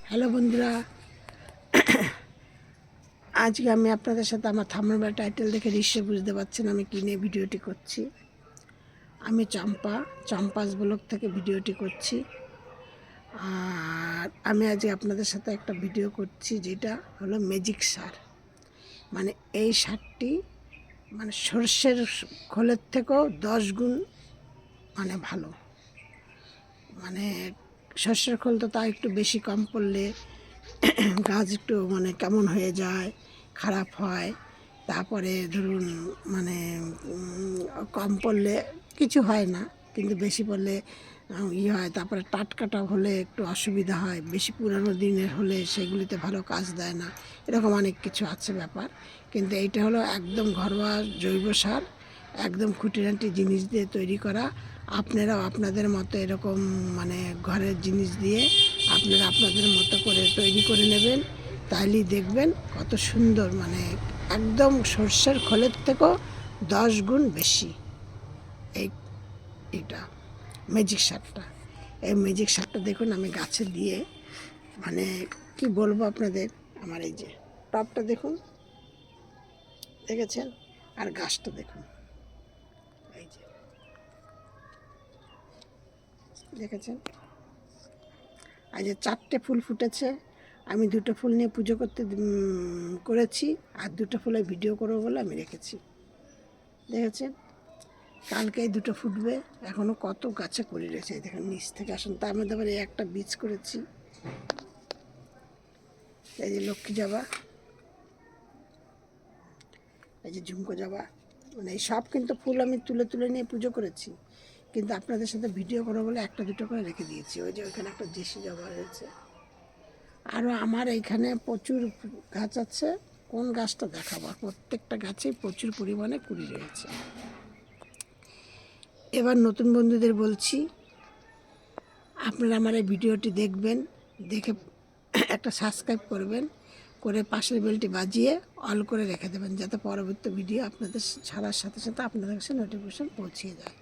Hello বন্ধুরা, আজকে আমি আপনাদের সাথে আমার থাম্বনেল বা টাইটেল দেখে নিশ্চয়ই বুঝতে পারছেন আমি কী নিয়ে ভিডিওটি করছি। আমি চম্পাস ব্লগ থেকে ভিডিওটি করছি। আর আমি আজকে আপনাদের সাথে একটা ভিডিও করছি যেটা হলো ম্যাজিক সার। মানে এই সারটি মানে সর্ষের খোলের থেকেও 10 গুণ মানে ভালো। মানে সর্ষের খোল তো তাও একটু বেশি কম পড়লে গাছ একটু মানে কেমন হয়ে যায়, খারাপ হয়। তারপরে ধরুন মানে কম পড়লে কিছু হয় না, কিন্তু বেশি পড়লে হয়। তারপরে টাটকাটা হলে একটু অসুবিধা হয়, বেশি পুরানো দিনের হলে সেগুলিতে ভালো কাজ দেয় না, এরকম অনেক কিছু আছে ব্যাপার। কিন্তু এইটা হলো একদম ঘরোয়া জৈব সার, একদম খুঁটিনাটি জিনিস দিয়ে তৈরি করা। আপনারাও আপনাদের মতো এরকম মানে ঘরের জিনিস দিয়ে আপনারা আপনাদের মতো করে তৈরি করে নেবেন, তাহলেই দেখবেন কত সুন্দর। মানে একদম সর্ষের খোলের থেকেও 10 গুণ বেশি এইটা ম্যাজিক সারটা। এই ম্যাজিক সারটা দেখুন আমি গাছে দিয়ে মানে কি বলবো আপনাদের। আমার এই যে টবটা দেখুন, দেখেছেন? আর গাছটা দেখুন, এই যে দেখেছেন? আজ 4টে ফুল ফুটেছে। আমি 2টো ফুল নিয়ে পুজো করেছি, আর 2টো ফুলের ভিডিও করবো বলে আমি রেখেছি। দেখেছেন? কালকে এই 2টো ফুটবে। এখনও কত গাছে কুড়ি রয়েছে, দেখুন নিচ থেকে আসুন। তার মধ্যে আবার এই একটা বীজ করেছি, এই যে লক্ষ্মী জবা, এই যে ঝুমকো জবা। মানে এই সব কিন্তু ফুল আমি তুলে তুলে নিয়ে পুজো করেছি, কিন্তু আপনাদের সাথে ভিডিও করবো বলে 1-2টো করে রেখে দিয়েছি। ওই যে ওইখানে একটা দেশি জবা রয়েছে। আরও আমার এইখানে প্রচুর গাছ আছে, কোন গাছটা দেখাবো। প্রত্যেকটা গাছেই প্রচুর পরিমাণে কুড়ি রয়েছে। এবার নতুন বন্ধুদের বলছি, আপনারা আমার এই ভিডিওটি দেখবেন, দেখে একটা সাবস্ক্রাইব করবেন, করে পাশের বেলটি বাজিয়ে অল করে রেখে দেবেন, যাতে পরবর্তী ভিডিও আপনাদের ছাড়ার সাথে সাথে আপনাদের কাছে নোটিফিকেশন পৌঁছিয়ে যায়।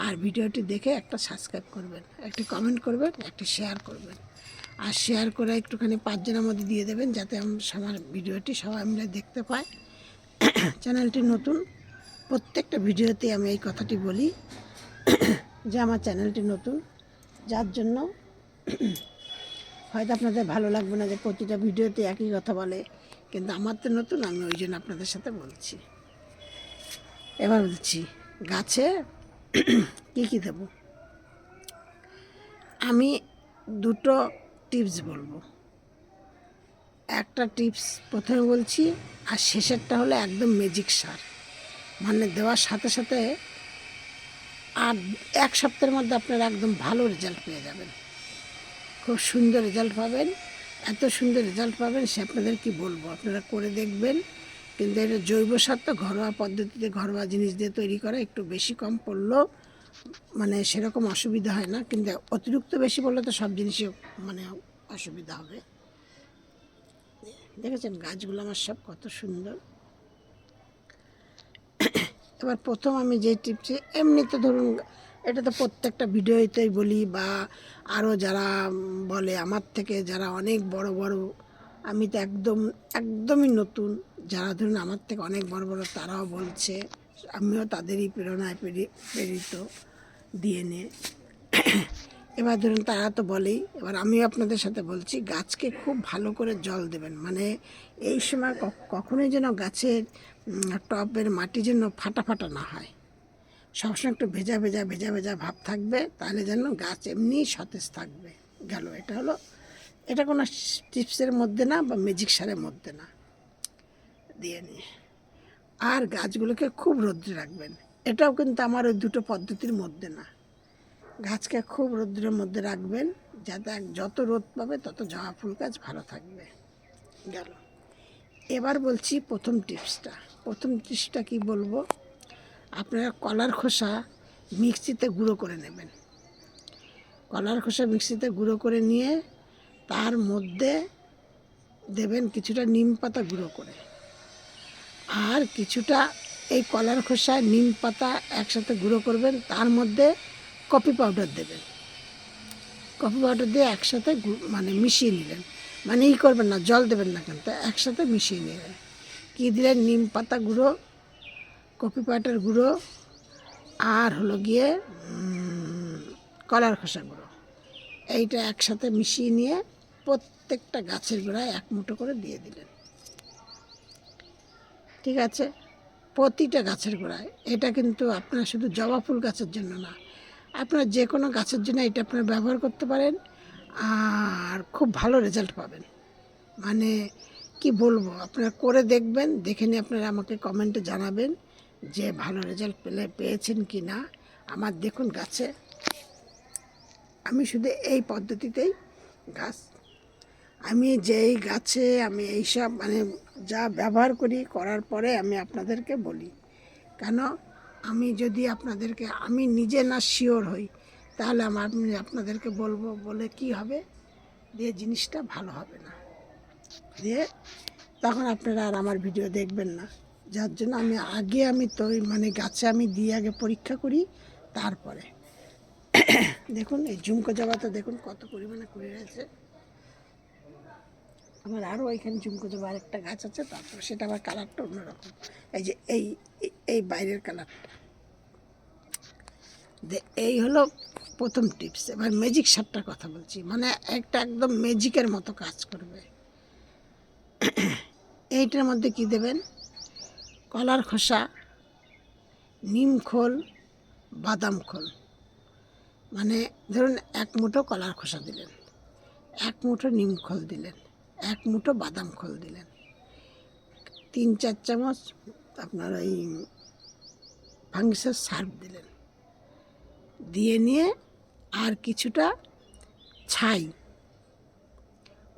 আর ভিডিওটি দেখে একটা সাবস্ক্রাইব করবেন, একটি কমেন্ট করবেন, একটি শেয়ার করবেন। আর শেয়ার করে একটুখানি 5 জনের মধ্যে দিয়ে দেবেন, যাতে আমার ভিডিওটি সবাই মিলে দেখতে পায়। চ্যানেলটি নতুন, প্রত্যেকটা ভিডিওতে আমি এই কথাটি বলি যে আমার চ্যানেলটি নতুন, যার জন্য হয়তো আপনাদের ভালো লাগবে না যে প্রতিটা ভিডিওতে একই কথা বলে, কিন্তু আমার তো নতুন, আমি ওই জন্য আপনাদের সাথে বলছি। এবার বলছি গাছে কী কী দেবো। আমি 2টো টিপস বলবো। একটা টিপস প্রথমে বলছি, আর শেষেরটা হলো একদম ম্যাজিক সার। মানে দেওয়ার সাথে সাথে আর 1 সপ্তাহের মধ্যে আপনারা একদম ভালো রেজাল্ট পেয়ে যাবেন, খুব সুন্দর রেজাল্ট পাবেন। এত সুন্দর রেজাল্ট পাবেন সে আপনাদের কি বলবো, আপনারা করে দেখবেন। কিন্তু এটা জৈব সার তো, ঘরোয়া পদ্ধতিতে ঘরোয়া জিনিস দিয়ে তৈরি করা, একটু বেশি কম পড়লেও মানে সেরকম অসুবিধা হয় না, কিন্তু অতিরিক্ত বেশি পড়লে তো সব জিনিসই মানে অসুবিধা হবে। দেখেছেন গাছগুলো আমার সব কত সুন্দর। এবার প্রথম আমি যে টিপসি, এমনিতে ধরুন এটা তো প্রত্যেকটা ভিডিওতেই বলি, বা আরও যারা বলে আমার থেকে, যারা অনেক বড় বড়, আমি তো একদমই নতুন, যারা ধরুন আমার থেকে অনেক বড় বড় তারাও বলছে, আমিও তাদেরই প্রেরণায় প্রেরিত দিয়ে নে। এবার ধরুন তারা তো বলেই, এবার আমিও আপনাদের সাথে বলছি, গাছকে খুব ভালো করে জল দেবেন। মানে এই সময় কখনোই যেন গাছের টবের মাটি যেন ফাটা ফাটা না হয়, সবসময় একটু ভেজা ভেজা ভেজা ভেজা ভাব থাকবে, তাহলে যেন গাছ এমনি সতেজ থাকবে। গেল, এটা হলো, এটা কোনো টিপসের মধ্যে না বা ম্যাজিক সারের মধ্যে না, দিয়ে নিয়ে। আর গাছগুলোকে খুব রোদ্রে রাখবেন, এটাও কিন্তু আমার ওই 2টো পদ্ধতির মধ্যে না। গাছকে খুব রোদ্রের মধ্যে রাখবেন, যাতে যত রোদ পাবে তত জবা ফুল গাছ ভালো থাকবে। গেল, এবার বলছি প্রথম টিপসটা কি বলবো। আপনারা কলার খোসা মিক্সিতে গুঁড়ো করে নেবেন। কলার খোসা মিক্সিতে গুঁড়ো করে নিয়ে তার মধ্যে দেবেন কিছুটা নিম পাতা গুঁড়ো করে, আর কিছুটা এই কলার খোসা নিম পাতা একসাথে গুঁড়ো করবেন, তার মধ্যে কফি পাউডার দেবেন। কফি পাউডার দিয়ে একসাথে মানে মিশিয়ে নিলেন, মানে করবেন না, জল দেবেন না, কিন্তু একসাথে মিশিয়ে নিলেন। কী দিলেন? নিম পাতা গুঁড়ো, কফি পাউডার গুঁড়ো, আর হলো গিয়ে কলার খোসা গুঁড়ো। এইটা একসাথে মিশিয়ে নিয়ে প্রত্যেকটা গাছের গোড়ায় 1 মুঠো করে দিয়ে দিলেন। ঠিক আছে? প্রতিটা গাছের গোড়ায়। এটা কিন্তু আপনার শুধু জবা ফুল গাছের জন্য না, আপনার যে কোনো গাছের জন্য এটা আপনারা ব্যবহার করতে পারেন, আর খুব ভালো রেজাল্ট পাবেন। মানে কি বলবো, আপনারা করে দেখবেন, দেখে নিয়ে আপনারা আমাকে কমেন্টে জানাবেন যে ভালো রেজাল্ট পেয়েছেন কি না। আমার দেখুন গাছে, আমি শুধু এই পদ্ধতিতেই গাছ, আমি যেই গাছে আমি এইসব মানে যা ব্যবহার করার পরে আমি আপনাদেরকে বলি। কেন, আমি যদি আপনাদেরকে আমি নিজে না শিওর হই, তাহলে আমি আপনাদেরকে বলবো, বলে কি হবে, দিয়ে জিনিসটা ভালো হবে না, দিয়ে তখন আপনারা আর আমার ভিডিও দেখবেন না। যার জন্য আমি তো মানে গাছে আমি দিয়ে আগে পরীক্ষা করি, তারপরে দেখুন এই ঝুমকো জবাটা দেখুন কত পরিমাণে কুড়ি রয়েছে। আমার আরও এখানে ঝুমকো জবা আরেকটা গাছ আছে, তারপর সেটা আবার কালারটা অন্যরকম। এই যে এই বাইরের কালারটা, এই হলো প্রথম টিপস। এবার ম্যাজিক সারটার কথা বলছি, মানে একটা একদম ম্যাজিকের মতো কাজ করবে। এইটার মধ্যে কি দেবেন? কলার খোসা, নিম খোল, বাদাম খোল। মানে ধরুন 1 মুঠো কলার খোসা দিলেন, 1 মুঠো নিম খোল দিলেন, 1 মুঠো বাদাম খোল দিলেন, 3-4 চামচ আপনার ওই ফাঙ্গিসাইড সার্ফ দিলেন, দিয়ে নিয়ে আর কিছুটা ছাই,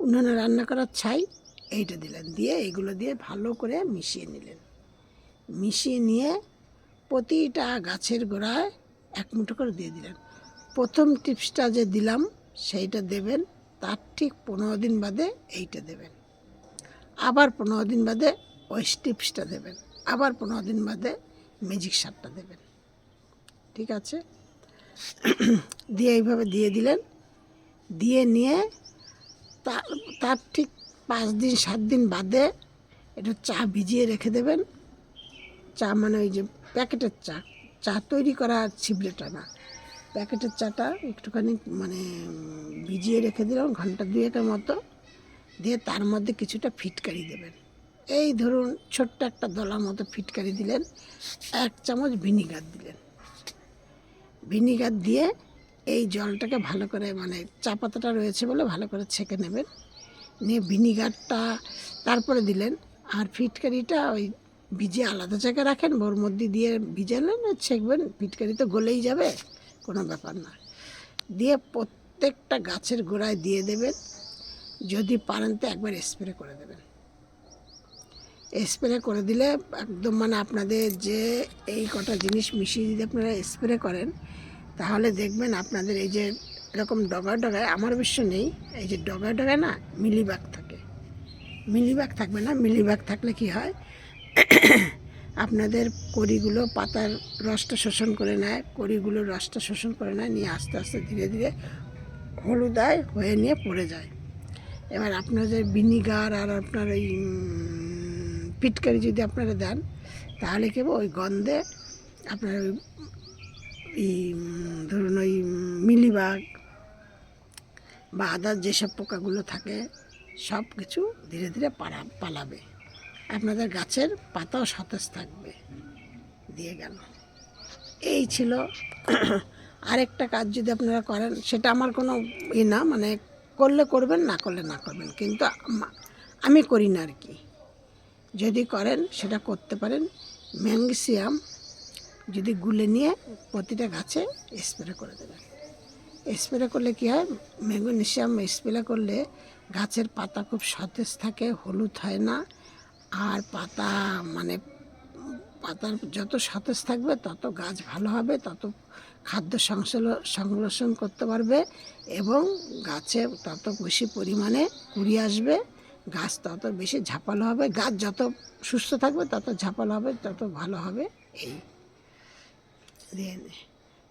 উনুনে রান্না করার ছাই, এইটা দিলেন, দিয়ে এগুলো দিয়ে ভালো করে মিশিয়ে নিলেন। মিশিয়ে নিয়ে প্রতিটা গাছের গোড়ায় 1 মুঠো করে দিয়ে দিলেন। প্রথম টিপসটা যে দিলাম সেইটা দেবেন, তার ঠিক 15 দিন বাদে এইটা দেবেন, আবার 15 দিন বাদে ওই টিপসটা দেবেন, আবার 15 দিন বাদে ম্যাজিক সারটা দেবেন। ঠিক আছে? দিয়ে এইভাবে দিয়ে দিলেন, দিয়ে নিয়ে তার ঠিক 5 দিন 7 দিন বাদে এটা চা ভিজিয়ে রেখে দেবেন। চা মানে ওই যে প্যাকেটের চা তৈরি করা ছিবড়েটা না, প্যাকেটের চাটা একটুখানি মানে ভিজিয়ে রেখে দিলাম 1 ঘন্টা 2-1 মতো, দিয়ে তার মধ্যে কিছুটা ফিটকারি দেবেন। এই ধরুন ছোট্ট একটা দলার মতো ফিটকারি দিলেন, 1 চামচ ভিনিগার দিলেন। ভিনিগার দিয়ে এই জলটাকে ভালো করে, মানে চা পাতাটা রয়েছে বলে ভালো করে ছেঁকে নেবেন, নিয়ে ভিনিগারটা তারপরে দিলেন, আর ফিটকারিটা ওই ভিজে আলাদা জায়গায় রাখেন, ওর মধ্যে দিয়ে ভিজালেন আর ছেঁকবেন, ফিটকারি তো গলেই যাবে, কোনো ব্যাপার না। দিয়ে প্রত্যেকটা গাছের গোড়ায় দিয়ে দেবেন, যদি পারেন তো একবার স্প্রে করে দেবেন। স্প্রে করে দিলে একদম মানে আপনাদের যে এই কটা জিনিস মিশিয়ে যদি আপনারা স্প্রে করেন, তাহলে দেখবেন আপনাদের এই যে এরকম ডগায় ডগায়, আমার অবশ্য নেই, এই যে ডগায় ডগায় না মিলিবাগ থাকে, মিলিবাগ থাকবে না। মিলিবাগ থাকলে কি হয়, আপনাদের কড়িগুলো পাতার রসটা শোষণ করে নেয়, কড়িগুলোর রসটা শোষণ করে নেয়, নিয়ে আস্তে আস্তে ধীরে ধীরে হলুদায় হয়ে নিয়ে পড়ে যায়। এবার আপনাদের ভিনিগার আর আপনার ওই ফিটকারি যদি আপনারা দেন, তাহলে কি ওই গন্ধে আপনার ওই ধরুন ওই মিলিবাগ বা আদার যেসব পোকাগুলো থাকে সব কিছু ধীরে ধীরে পালাবে, আপনাদের গাছের পাতাও সতেজ থাকবে। দিয়ে গেল, এই ছিল। আরেকটা কাজ যদি আপনারা করেন, সেটা আমার কোনো না, মানে করলে করবেন, না করলে না করবেন, কিন্তু আমি করি না আর কি। যদি করেন সেটা করতে পারেন, ম্যাগনেসিয়াম যদি গুলে নিয়ে প্রতিটা গাছে স্প্রে করে দেবেন। স্প্রে করলে কী হয়, ম্যাগনেসিয়াম স্প্রে করলে গাছের পাতা খুব সতেজ থাকে, হলুদ হয় না, আর মানে পাতার যত সতেজ থাকবে তত গাছ ভালো হবে, তত খাদ্য সংশ্লেষণ করতে পারবে, এবং গাছে তত বেশি পরিমাণে কুড়ি আসবে, গাছ তত বেশি ঝাপালো হবে। গাছ যত সুস্থ থাকবে তত ঝাপালো হবে, তত ভালো হবে। এই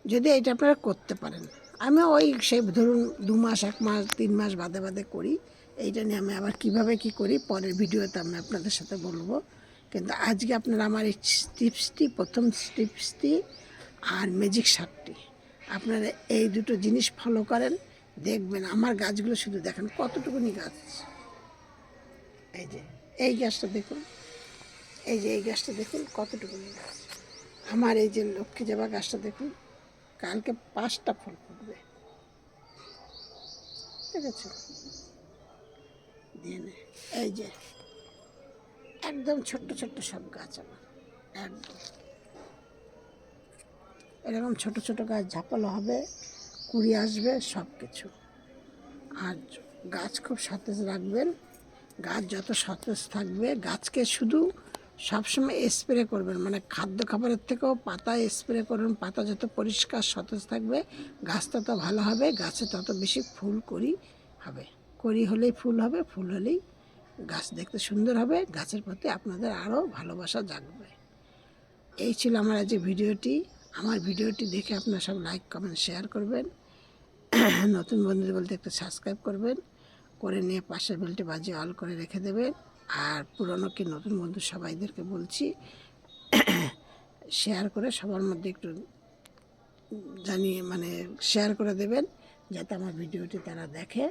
যদি এটা আপনারা করতে পারেন, আমি ওই সেই ধরুন 2 মাস 1 মাস 3 মাস বাদে বাদে করি। এইটা নিয়ে আমি আবার কিভাবে কি করি পরের ভিডিওতে আমি আপনাদের সাথে বলবো। কিন্তু আজকে আপনারা আমার এই টিপসটি, প্রথম টিপসটি আর ম্যাজিক সারটি, আপনারা এই দুটো জিনিস ফলো করেন, দেখবেন আমার গাছগুলো শুধু দেখেন কতটুকুনি গাছ। এই যে এই গাছটা দেখুন, এই যে এই গাছটা দেখুন কতটুকুনি গাছ। আমার এই যে লক্ষ্মী জবা গাছটা দেখুন, কালকে 5টা ফুল ফুটবে, ঠিক আছে। দিয়ে নে, এই যে একদম ছোট্ট ছোট্ট সব গাছ আমার, একদম এরকম ছোট ছোট গাছ ঝাপালো হবে, কুড়ি আসবে সব কিছু। আর গাছ খুব সতেজ রাখবেন। গাছ যত সতেজ থাকবে, গাছকে শুধু সবসময় স্প্রে করবেন, মানে খাদ্য খাবারের থেকেও পাতা স্প্রে করুন। পাতা যত পরিষ্কার সতেজ থাকবে, গাছ তত ভালো হবে, গাছে তত বেশি ফুল কড়ি হবে। কড়ি হলেই ফুল হবে, ফুল হলেই গাছ দেখতে সুন্দর হবে, গাছের প্রতি আপনাদের আরও ভালোবাসা জাগবে। এই ছিল আমার আজ ভিডিওটি। আমার ভিডিওটি দেখে আপনারা সব লাইক কমেন্ট শেয়ার করবেন। নতুন বন্ধুদের বলতে একটু সাবস্ক্রাইব করবেন, করে নিয়ে পাশের বেলটি বাজিয়ে অল করে রেখে দেবেন। আর পুরনো কি নতুন বন্ধু সবাইদেরকে বলছি, শেয়ার করে সবার মধ্যে একটু জানিয়ে মানে শেয়ার করে দেবেন, যাতে আমার ভিডিওটি তারা দেখে,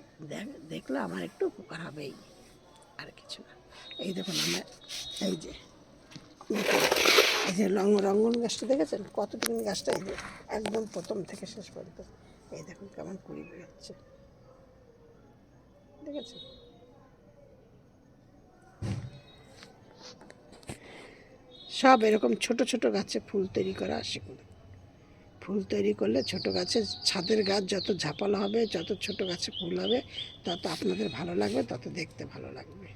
দেখলে আমার একটু উপকার হবেই, আর কিছু না। এই দেখুন আমার এই যে এই যে রঙ্গন গাছটা দেখেছেন কতটুকু গাছটা, এই যে একদম প্রথম থেকে শেষ পর্যন্ত এই দেখুন কেমন কুড়ি বেরোচ্ছে, ঠিক আছে। সব এরকম ছোট ছোট গাছে ফুল তৈরি করা শিখুন। ফুল তৈরি করলে ছোট গাছে, ছাদের গাছ যত ঝাপালো হবে, যত ছোট গাছে ফুল হবে, তত আপনাদের ভালো লাগবে, তত দেখতে ভালো লাগবে।